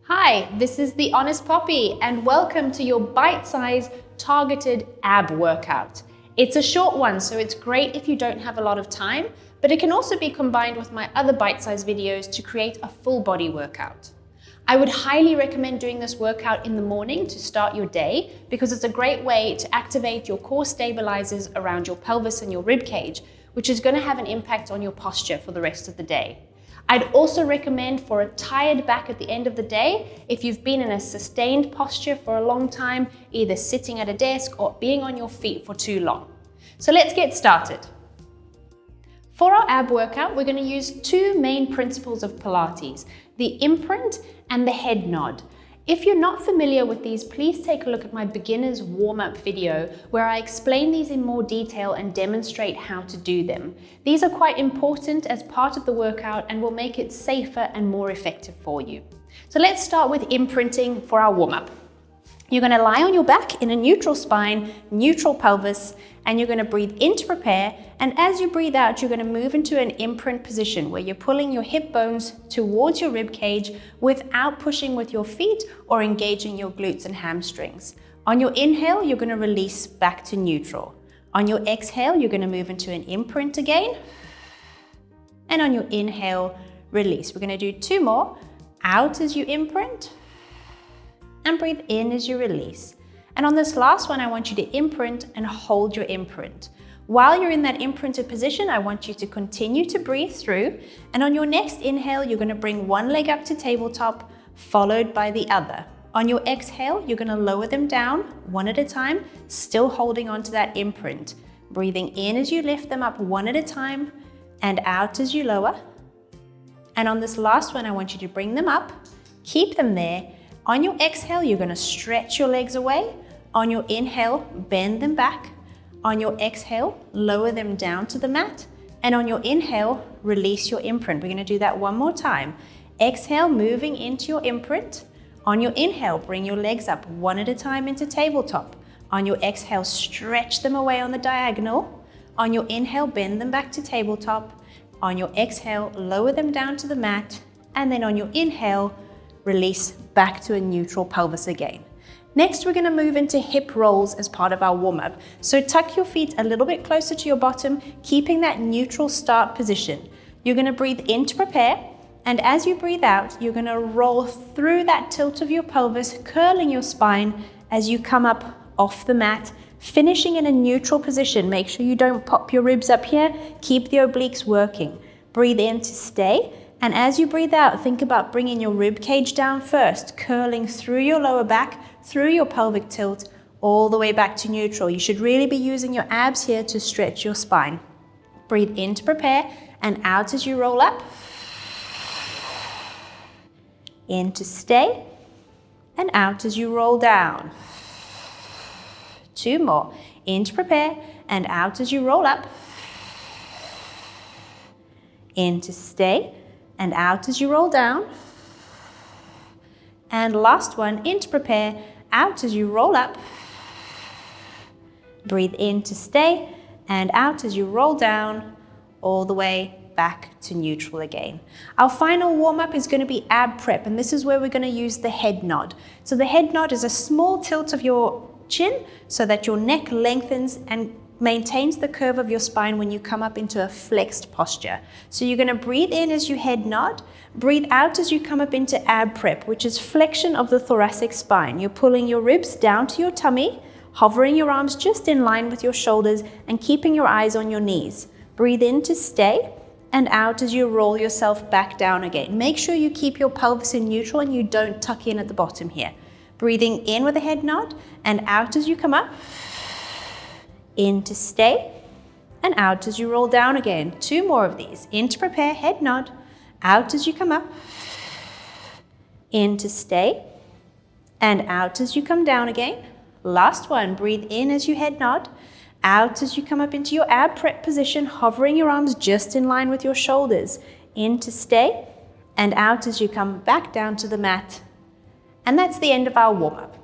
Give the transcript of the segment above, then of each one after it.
Hi, this is the Honest Poppy and welcome to your bite-sized targeted ab workout. It's a short one, so it's great if you don't have a lot of time, but it can also be combined with my other bite-sized videos to create a full body workout. I would highly recommend doing this workout in the morning to start your day because it's a great way to activate your core stabilizers around your pelvis and your rib cage, which is going to have an impact on your posture for the rest of the day. I'd also recommend for a tired back at the end of the day, if you've been in a sustained posture for a long time, either sitting at a desk or being on your feet for too long. So let's get started. For our ab workout, we're going to use two main principles of Pilates, the imprint and the head nod. If you're not familiar with these, please take a look at my beginner's warm-up video where I explain these in more detail and demonstrate how to do them. These are quite important as part of the workout and will make it safer and more effective for you. So let's start with imprinting for our warm-up. You're going to lie on your back in a neutral spine, neutral pelvis, and you're going to breathe in to prepare. And as you breathe out, you're going to move into an imprint position where you're pulling your hip bones towards your rib cage without pushing with your feet or engaging your glutes and hamstrings. On your inhale, you're going to release back to neutral. On your exhale, you're going to move into an imprint again. And on your inhale, release. We're going to do two more. Out as you imprint. And breathe in as you release. And on this last one, I want you to imprint and hold your imprint. While you're in that imprinted position, I want you to continue to breathe through. And on your next inhale, you're going to bring one leg up to tabletop, followed by the other. On your exhale, you're going to lower them down one at a time, still holding on to that imprint. Breathing in as you lift them up one at a time, and out as you lower. And on this last one, I want you to bring them up, keep them there. On your exhale, you're going to stretch your legs away. On your inhale, bend them back. On your exhale, lower them down to the mat. And on your inhale, release your imprint. We're going to do that one more time. Exhale, moving into your imprint. On your inhale, bring your legs up one at a time into tabletop. On your exhale, stretch them away on the diagonal. On your inhale, bend them back to tabletop. On your exhale, lower them down to the mat. And then on your inhale, release back to a neutral pelvis again. Next, we're going to move into hip rolls as part of our warm-up. So tuck your feet a little bit closer to your bottom, keeping that neutral start position. You're going to breathe in to prepare, and as you breathe out, you're going to roll through that tilt of your pelvis, curling your spine as you come up off the mat, finishing in a neutral position. Make sure you don't pop your ribs up here. Keep the obliques working. Breathe in to stay. And as you breathe out, think about bringing your rib cage down first, curling through your lower back, through your pelvic tilt, all the way back to neutral. You should really be using your abs here to stretch your spine. Breathe in to prepare and out as you roll up. In to stay and out as you roll down. Two more. In to prepare and out as you roll up. In to stay. And out as you roll down. And last one, in to prepare, out as you roll up. Breathe in to stay, and out as you roll down, all the way back to neutral again. Our final warm-up is going to be ab prep, and this is where we're going to use the head nod. So the head nod is a small tilt of your chin so that your neck lengthens and maintains the curve of your spine when you come up into a flexed posture. So you're going to breathe in as you head nod, breathe out as you come up into ab prep, which is flexion of the thoracic spine. You're pulling your ribs down to your tummy, hovering your arms just in line with your shoulders and keeping your eyes on your knees. Breathe in to stay and out as you roll yourself back down again. Make sure you keep your pelvis in neutral and you don't tuck in at the bottom here. Breathing in with a head nod and out as you come up. In to stay, and out as you roll down again. Two more of these. In to prepare, head nod. Out as you come up. In to stay, and out as you come down again. Last one. Breathe in as you head nod. Out as you come up into your ab prep position, hovering your arms just in line with your shoulders. In to stay, and out as you come back down to the mat. And that's the end of our warm-up.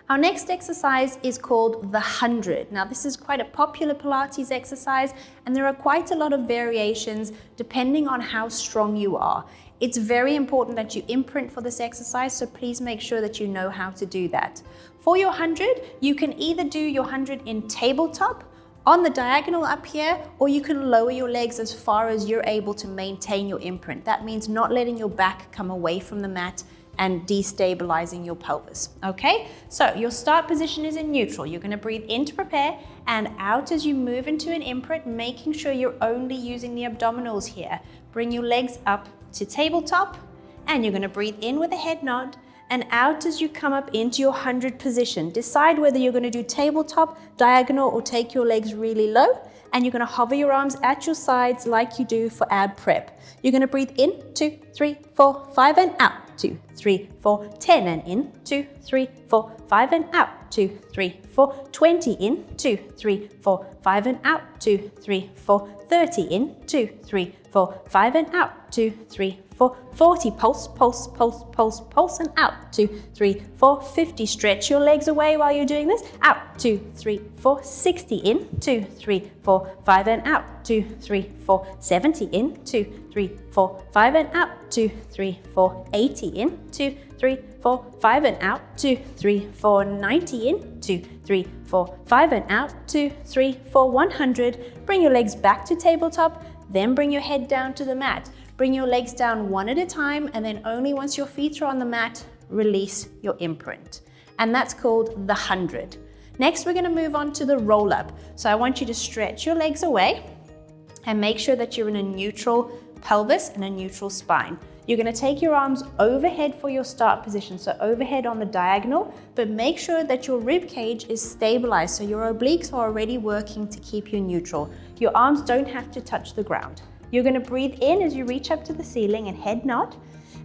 Our next exercise is called the 100. Now this is quite a popular Pilates exercise and there are quite a lot of variations depending on how strong you are. It's very important that you imprint for this exercise, so please make sure that you know how to do that. For your 100, you can either do your 100 in tabletop, on the diagonal up here, or you can lower your legs as far as you're able to maintain your imprint. That means not letting your back come away from the mat and destabilizing your pelvis, okay? So your start position is in neutral. You're gonna breathe in to prepare and out as you move into an imprint, making sure you're only using the abdominals here. Bring your legs up to tabletop and you're gonna breathe in with a head nod and out as you come up into your 100 position. Decide whether you're gonna do tabletop, diagonal, or take your legs really low, and you're gonna hover your arms at your sides like you do for ab prep. You're gonna breathe in, 2, 3, 4, 5, and out. 2, 3, 4, 10, and in, 2, 3, 4, 5, and out. 2, 3, 4, 20 in, 2, 3, 4, 5, and out. 2, 3, 4, 30 in, 2, 3, 4, 5, and out. 2, 3, 4, 40, pulse, pulse, pulse, pulse, pulse, and out. 2, 3, 4, 50, stretch your legs away while you're doing this. Out, 2, 3, 4, 60 in, 2, 3, 4, 5, and out. 2, 3, 4, 70 in, 2, 3, 4, 5, and out. 2, 3, 4, 80 in, 2, 3, 4, 5, and out. 2, 3, 4, 90 in, 2, 3, 4, 5, and out. 2, 3, 4, 100. Bring your legs back to tabletop, then bring your head down to the mat. Bring your legs down one at a time, and then only once your feet are on the mat, release your imprint. And that's called the 100. Next, we're gonna move on to the roll up. So I want you to stretch your legs away and make sure that you're in a neutral pelvis and a neutral spine. You're gonna take your arms overhead for your start position, so overhead on the diagonal, but make sure that your rib cage is stabilized, so your obliques are already working to keep you neutral. Your arms don't have to touch the ground. You're gonna breathe in as you reach up to the ceiling and head nod,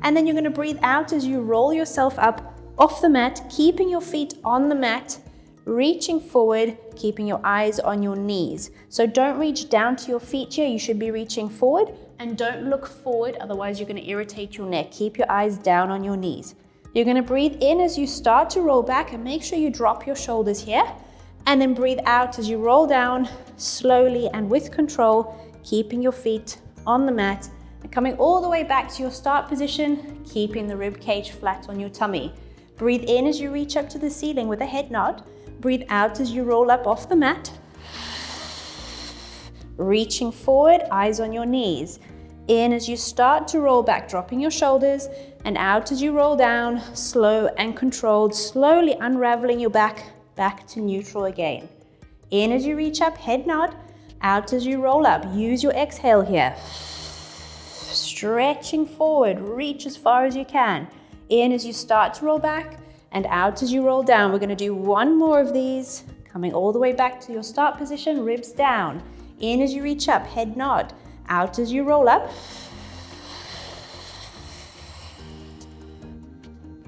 and then you're gonna breathe out as you roll yourself up off the mat, keeping your feet on the mat, reaching forward, keeping your eyes on your knees. So don't reach down to your feet here, you should be reaching forward, and don't look forward, otherwise you're gonna irritate your neck. Keep your eyes down on your knees. You're gonna breathe in as you start to roll back, and make sure you drop your shoulders here, and then breathe out as you roll down slowly and with control, keeping your feet on the mat and coming all the way back to your start position, keeping the rib cage flat on your tummy. Breathe in as you reach up to the ceiling with a head nod. Breathe out as you roll up off the mat. Reaching forward, eyes on your knees. In as you start to roll back, dropping your shoulders, and out as you roll down, slow and controlled, slowly unraveling your back to neutral again. In as you reach up, head nod. Out as you roll up, use your exhale here. Stretching forward, reach as far as you can. In as you start to roll back, and out as you roll down. We're gonna do one more of these, coming all the way back to your start position, ribs down. In as you reach up, head nod. Out as you roll up.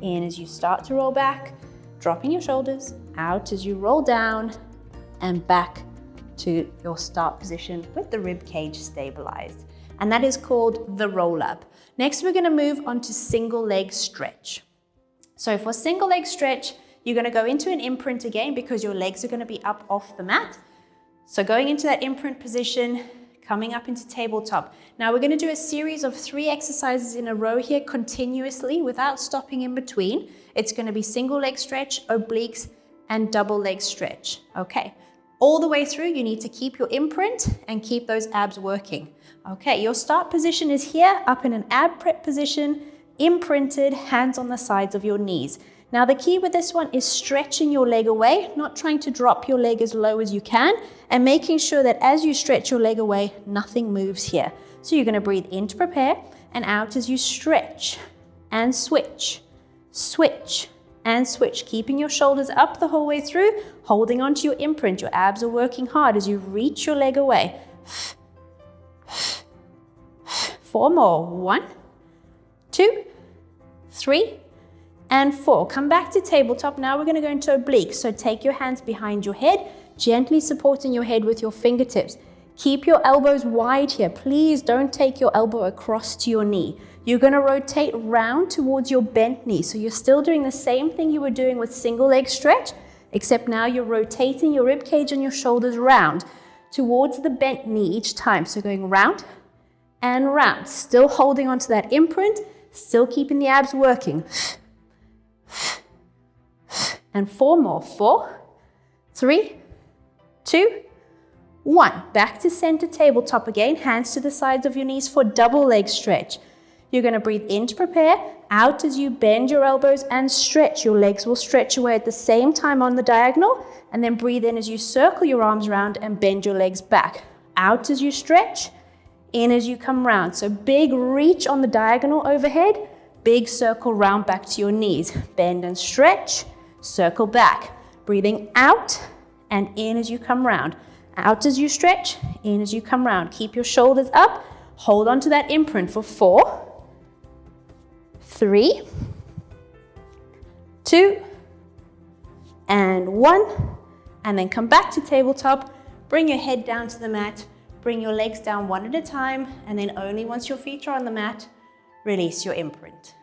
In as you start to roll back, dropping your shoulders. Out as you roll down, and back to your start position with the rib cage stabilized. And that is called the roll up. Next, we're gonna move on to single leg stretch. So for single leg stretch, you're gonna go into an imprint again because your legs are gonna be up off the mat. So going into that imprint position, coming up into tabletop. Now we're gonna do a series of 3 exercises in a row here continuously without stopping in between. It's gonna be single leg stretch, obliques, and double leg stretch, okay? All the way through, you need to keep your imprint and keep those abs working. Okay, your start position is here, up in an ab prep position, imprinted, hands on the sides of your knees. Now the key with this one is stretching your leg away, not trying to drop your leg as low as you can, and making sure that as you stretch your leg away, nothing moves here. So you're gonna breathe in to prepare, and out as you stretch, and switch, switch, and switch, keeping your shoulders up the whole way through, holding onto your imprint. Your abs are working hard as you reach your leg away. 4 more, 1, 2, 3, and 4. Come back to tabletop. Now we're gonna go into obliques. So take your hands behind your head, gently supporting your head with your fingertips. Keep your elbows wide here. Please don't take your elbow across to your knee. You're gonna rotate round towards your bent knee. So you're still doing the same thing you were doing with single leg stretch, except now you're rotating your rib cage and your shoulders round towards the bent knee each time. So going round and round. Still holding onto that imprint, still keeping the abs working. And 4 more. 4, 3, 2, 1. Back to center tabletop again. Hands to the sides of your knees for double leg stretch. You're going to breathe in to prepare, out as you bend your elbows and stretch. Your legs will stretch away at the same time on the diagonal, and then breathe in as you circle your arms around and bend your legs back. Out as you stretch, in as you come round. So big reach on the diagonal overhead, big circle round back to your knees. Bend and stretch, circle back. Breathing out and in as you come round. Out as you stretch, in as you come round. Keep your shoulders up, hold on to that imprint for 4, 3, 2, and 1. And then come back to tabletop, bring your head down to the mat, bring your legs down one at a time, and then only once your feet are on the mat, release your imprint.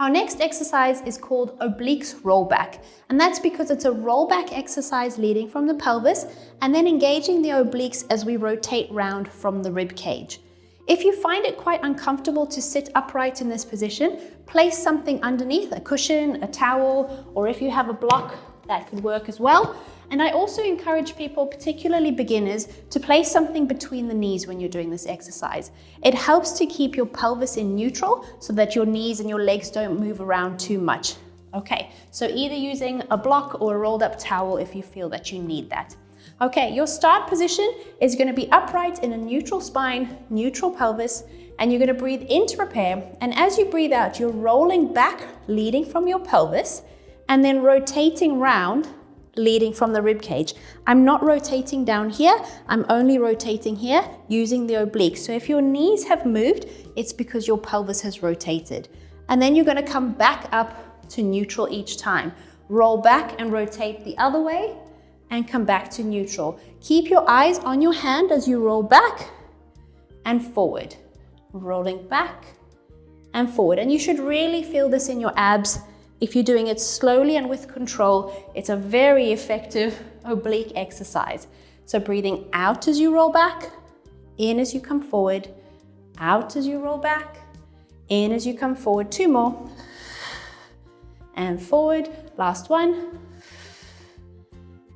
Our next exercise is called Obliques rollback, and that's because it's a rollback exercise leading from the pelvis and then engaging the obliques as we rotate round from the rib cage. If you find it quite uncomfortable to sit upright in this position, place something underneath, a cushion, a towel, or if you have a block, that could work as well. And I also encourage people, particularly beginners, to place something between the knees when you're doing this exercise. It helps to keep your pelvis in neutral so that your knees and your legs don't move around too much. Okay, so either using a block or a rolled up towel if you feel that you need that. Okay, your start position is going to be upright in a neutral spine, neutral pelvis, and you're going to breathe in to prepare. And as you breathe out, you're rolling back, leading from your pelvis, and then rotating round, leading from the rib cage. I'm not rotating down here, I'm only rotating here using the obliques. So if your knees have moved, it's because your pelvis has rotated. And then you're going to come back up to neutral each time. Roll back and rotate the other way and come back to neutral. Keep your eyes on your hand as you roll back and forward. Rolling back and forward. And you should really feel this in your abs. If you're doing it slowly and with control, it's a very effective oblique exercise. So breathing out as you roll back, in as you come forward, out as you roll back, in as you come forward. 2 more. And forward. Last one.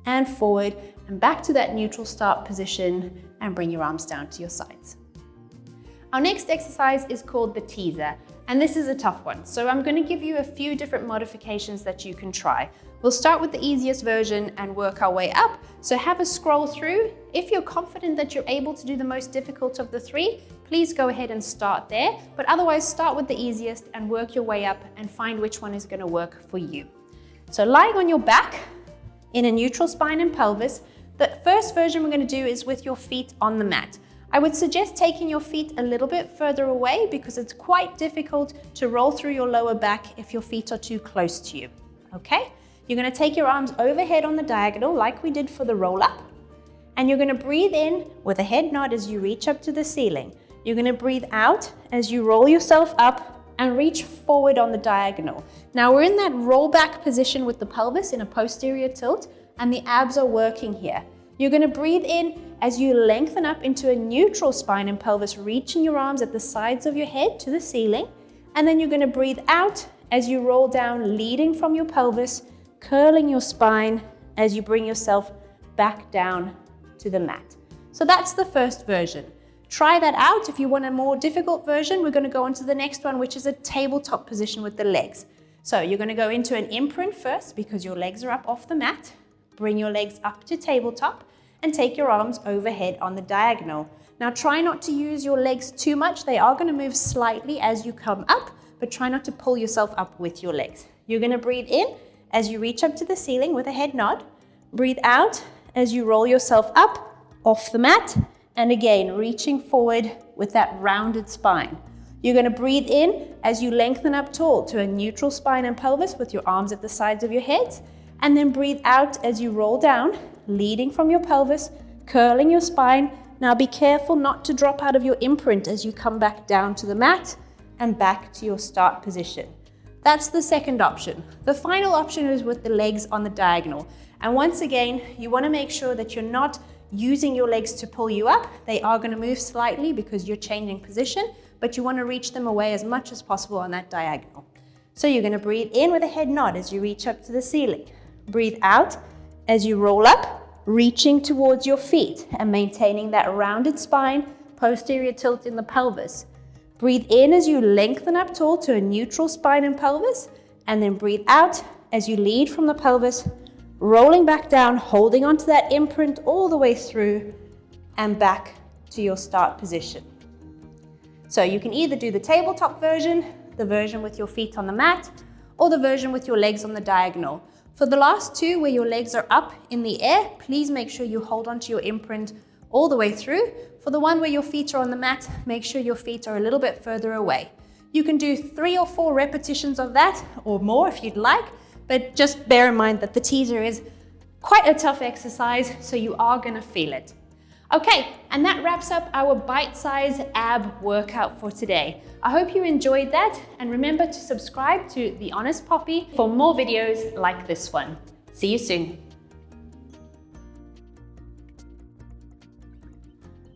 And forward. And back to that neutral start position and bring your arms down to your sides. Our next exercise is called the teaser. And this is a tough one, so I'm going to give you a few different modifications that you can try. We'll start with the easiest version and work our way up, so have a scroll through. If you're confident that you're able to do the most difficult of the 3, please go ahead and start there, but otherwise start with the easiest and work your way up and find which one is going to work for you. So lying on your back in a neutral spine and pelvis, the first version we're going to do is with your feet on the mat. I would suggest taking your feet a little bit further away because it's quite difficult to roll through your lower back if your feet are too close to you, okay? You're gonna take your arms overhead on the diagonal like we did for the roll up, and you're gonna breathe in with a head nod as you reach up to the ceiling. You're gonna breathe out as you roll yourself up and reach forward on the diagonal. Now we're in that roll back position with the pelvis in a posterior tilt, and the abs are working here. You're going to breathe in as you lengthen up into a neutral spine and pelvis, reaching your arms at the sides of your head to the ceiling. And then you're going to breathe out as you roll down, leading from your pelvis, curling your spine as you bring yourself back down to the mat. So that's the first version. Try that out. If you want a more difficult version, we're going to go on to the next one, which is a tabletop position with the legs. So you're going to go into an imprint first because your legs are up off the mat. Bring your legs up to tabletop and take your arms overhead on the diagonal. Now try not to use your legs too much. They are going to move slightly as you come up, but try not to pull yourself up with your legs. You're going to breathe in as you reach up to the ceiling with a head nod. Breathe out as you roll yourself up off the mat, and again reaching forward with that rounded spine. You're going to breathe in as you lengthen up tall to a neutral spine and pelvis with your arms at the sides of your heads. And then breathe out as you roll down, leading from your pelvis, curling your spine. Now be careful not to drop out of your imprint as you come back down to the mat and back to your start position. That's the second option. The final option is with the legs on the diagonal. And once again, you want to make sure that you're not using your legs to pull you up. They are going to move slightly because you're changing position, but you want to reach them away as much as possible on that diagonal. So you're going to breathe in with a head nod as you reach up to the ceiling. Breathe out as you roll up, reaching towards your feet and maintaining that rounded spine, posterior tilt in the pelvis. Breathe in as you lengthen up tall to a neutral spine and pelvis, and then breathe out as you lead from the pelvis, rolling back down, holding onto that imprint all the way through and back to your start position. So you can either do the tabletop version, the version with your feet on the mat, or the version with your legs on the diagonal. For the last two where your legs are up in the air, please make sure you hold onto your imprint all the way through. For the one where your feet are on the mat, make sure your feet are a little bit further away. You can do 3 or 4 repetitions of that or more if you'd like, but just bear in mind that the teaser is quite a tough exercise, so you are going to feel it. Okay, and that wraps up our bite-size ab workout for today. I hope you enjoyed that, and remember to subscribe to The Honest Poppy for more videos like this one. See you soon.